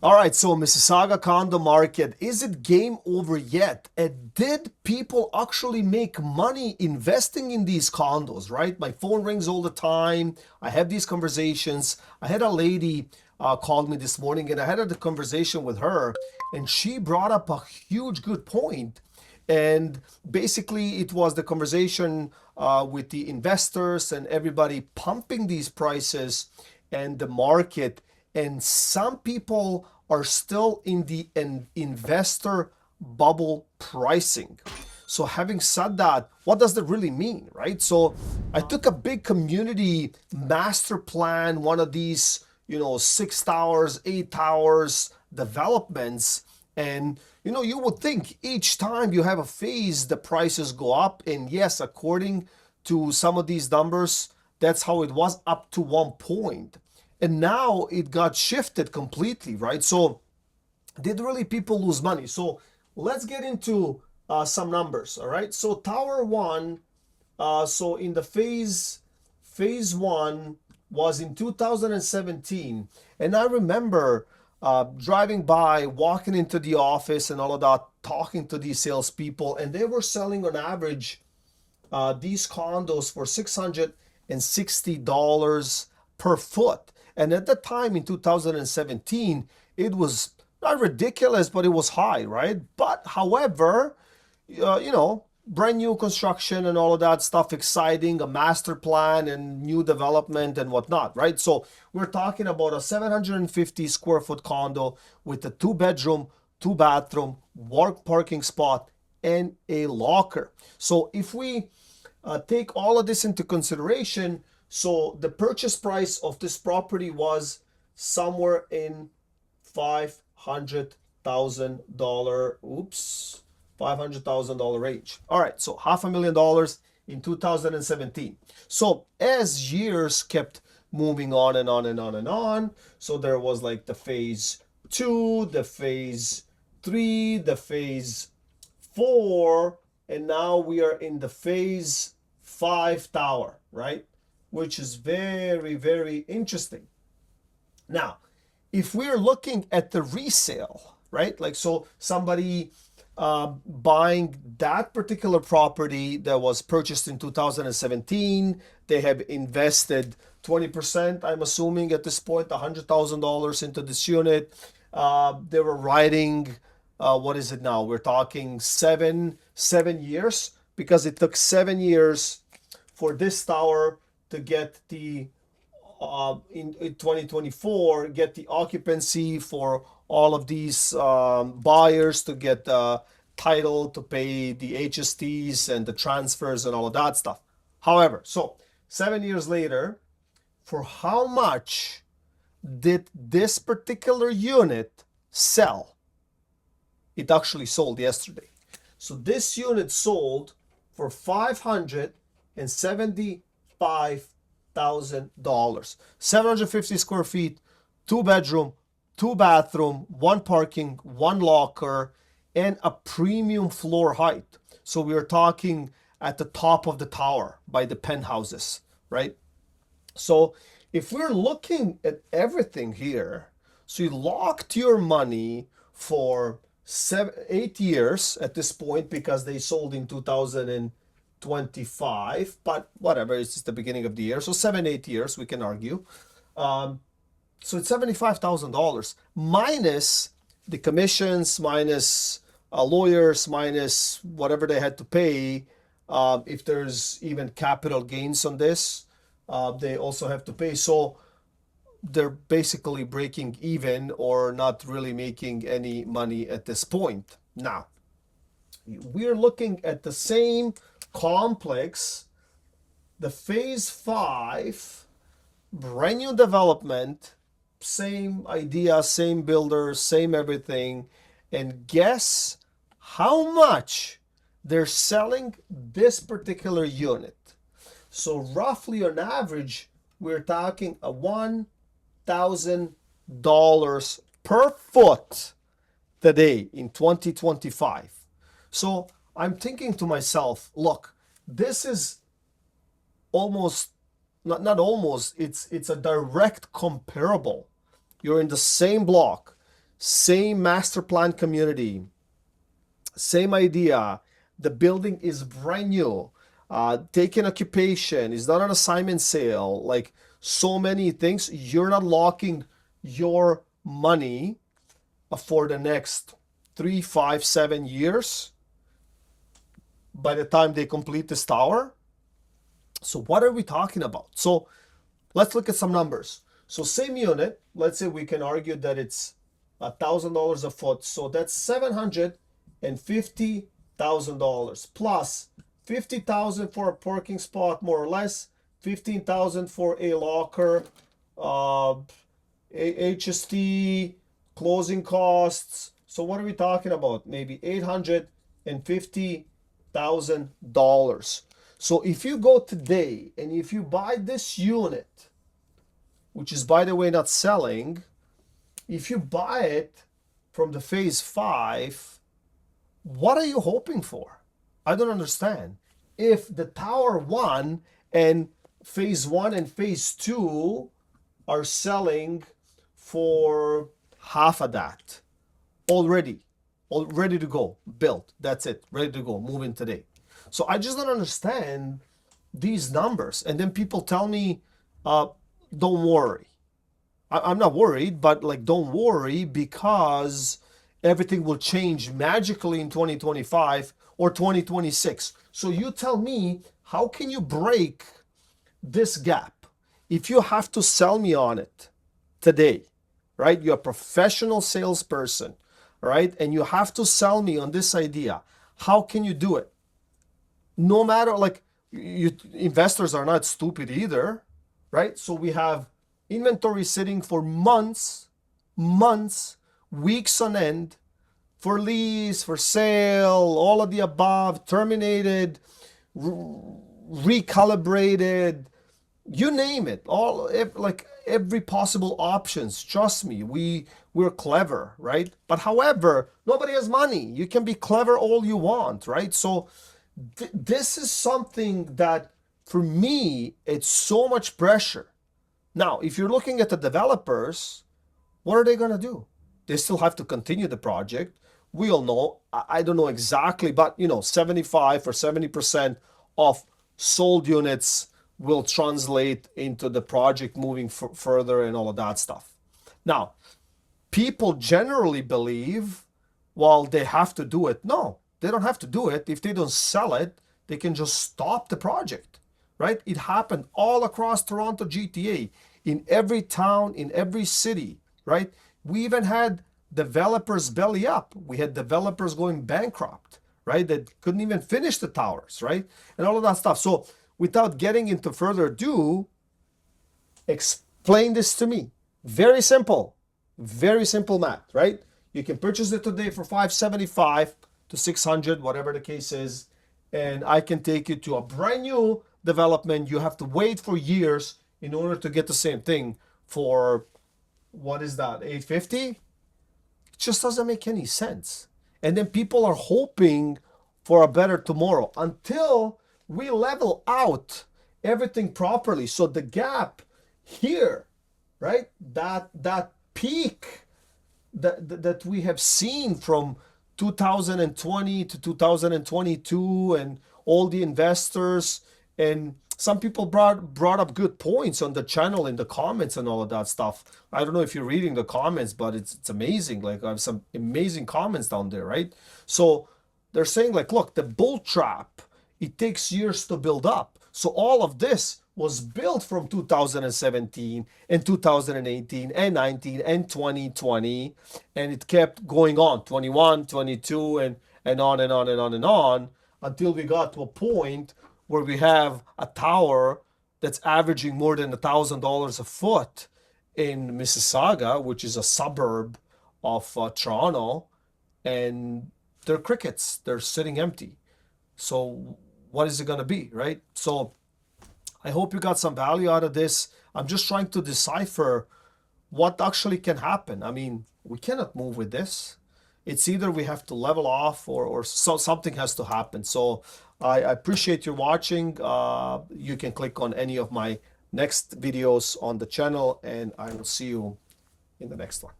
All right, so Mississauga condo market, is it game over yet? And did people actually make money investing in these condos, right? My phone rings all the time. I have these conversations. I had a lady called me this morning and I had a conversation with her and she brought up a huge good point. And basically, it was the conversation with the investors and everybody pumping these prices and the market. And some people are still in the investor bubble pricing. So, having said that, what does that really mean, right? So, I took a big community master plan, one of these, 6 towers, 8 towers developments, and you would think each time you have a phase, the prices go up. And yes, according to some of these numbers, that's how it was up to one point. And now it got shifted completely, right? So did really people lose money? So let's get into some numbers, all right? So Tower 1, so in the phase 1 was in 2017. And I remember driving by, walking into the office and all of that, talking to these salespeople, and they were selling on average these condos for $660 per foot. And at the time in 2017, it was not ridiculous, but it was high, right? But however, brand new construction and all of that stuff, exciting, a master plan and new development and whatnot, right? So we're talking about a 750 square foot condo with a 2 bedroom, 2 bathroom, work parking spot, and a locker. So if we take all of this into consideration, so the purchase price of this property was somewhere in $500,000. Oops, $500,000 range. All right, so $500,000 in 2017. So as years kept moving on and on and on and on, so there was like the phase 2, the phase 3, the phase 4, and now we are in the phase 5 tower, right? Which is very, very interesting. Now, if we're looking at the resale, right? Like, so somebody buying that particular property that was purchased in 2017, they have invested 20%, I'm assuming at this point, $100,000 into this unit. They were writing, what is it now? We're talking seven years, because it took 7 years for this tower to get the in 2024, get the occupancy, for all of these buyers to get title, to pay the HSTs and the transfers and all of that stuff. However, so 7 years later, for how much did this particular unit sell? It actually sold yesterday. So this unit sold for $575,000. 750 square feet, 2 bedroom, 2 bathroom, one parking, one locker, and a premium floor height. So we are talking at the top of the tower by the penthouses, right? So if we're looking at everything here, so you locked your money for 8 years at this point, because they sold in 2025, but whatever, it's just the beginning of the year. So 7, 8 years, we can argue. So it's $75,000 minus the commissions, minus lawyers, minus whatever they had to pay. If there's even capital gains on this, they also have to pay. So they're basically breaking even or not really making any money at this point. Now, we're looking at the same complex, the phase 5, brand new development, same idea, same builder, same everything. And guess how much they're selling this particular unit. So roughly on average, we're talking a $1,000 per foot today in 2025. So I'm thinking to myself, look, this is almost, not almost, it's a direct comparable. You're in the same block, same master plan community, same idea. The building is brand new, taken occupation, is not an assignment sale, like so many things. You're not locking your money for the next 3, 5, 7 years by the time they complete this tower. So what are we talking about? So let's look at some numbers. So same unit, let's say we can argue that it's $1,000 a foot. So that's $750,000 plus 50,000 for a parking spot, more or less, 15,000 for a locker, HST, closing costs. So what are we talking about? Maybe $850,000. So if you go today and if you buy this unit, which is, by the way, not selling, if you buy it from the phase 5, what are you hoping for? I don't understand. If the tower 1 and phase 1 and phase 2 are selling for half of that already, all ready to go, built, that's it, ready to go, move in today. So I just don't understand these numbers. And then people tell me, don't worry. I'm not worried, but like, don't worry because everything will change magically in 2025 or 2026. So you tell me, how can you break this gap if you have to sell me on it today, right? You're a professional salesperson, right? And you have to sell me on this idea. How can you do it? No matter, like, investors are not stupid either, right? So we have inventory sitting for months, weeks on end, for lease, for sale, all of the above, terminated, recalibrated, you name it, all, like every possible options. Trust me, we're clever, right? But however, nobody has money. You can be clever all you want, right? So this is something that, for me, it's so much pressure. Now, if you're looking at the developers, what are they going to do? They still have to continue the project. We all know, I don't know exactly, but 75 or 70% of sold units will translate into the project moving further and all of that stuff. Now, people generally believe, well, they have to do it. No, they don't have to do it. If they don't sell it, they can just stop the project, right? It happened all across Toronto GTA, in every town, in every city, right? We even had developers belly up. We had developers going bankrupt, right? That couldn't even finish the towers, right? And all of that stuff. So without getting into further ado, explain this to me. Very simple math, right? You can purchase it today for $575 to $600, whatever the case is, and I can take you to a brand new development. You have to wait for years in order to get the same thing for, what is that, $850? It just doesn't make any sense. And then people are hoping for a better tomorrow until we level out everything properly. So the gap here, right, that peak that we have seen from 2020 to 2022, and all the investors, and some people brought up good points on the channel in the comments and all of that stuff. I don't know if you're reading the comments, but it's amazing. Like, I have some amazing comments down there, right? So they're saying, like, look, the bull trap, it takes years to build up. So all of this was built from 2017 and 2018 and 19 and 2020, and it kept going on, 21, 22, and on and on and on and on, until we got to a point where we have a tower that's averaging more than $1,000 a foot in Mississauga, which is a suburb of Toronto, and they're crickets. They're sitting empty. So what is it going to be, right? So I hope you got some value out of this. I'm just trying to decipher what actually can happen. I mean, we cannot move with this. It's either we have to level off, or something has to happen. So I appreciate you watching. You can click on any of my next videos on the channel, and I will see you in the next one.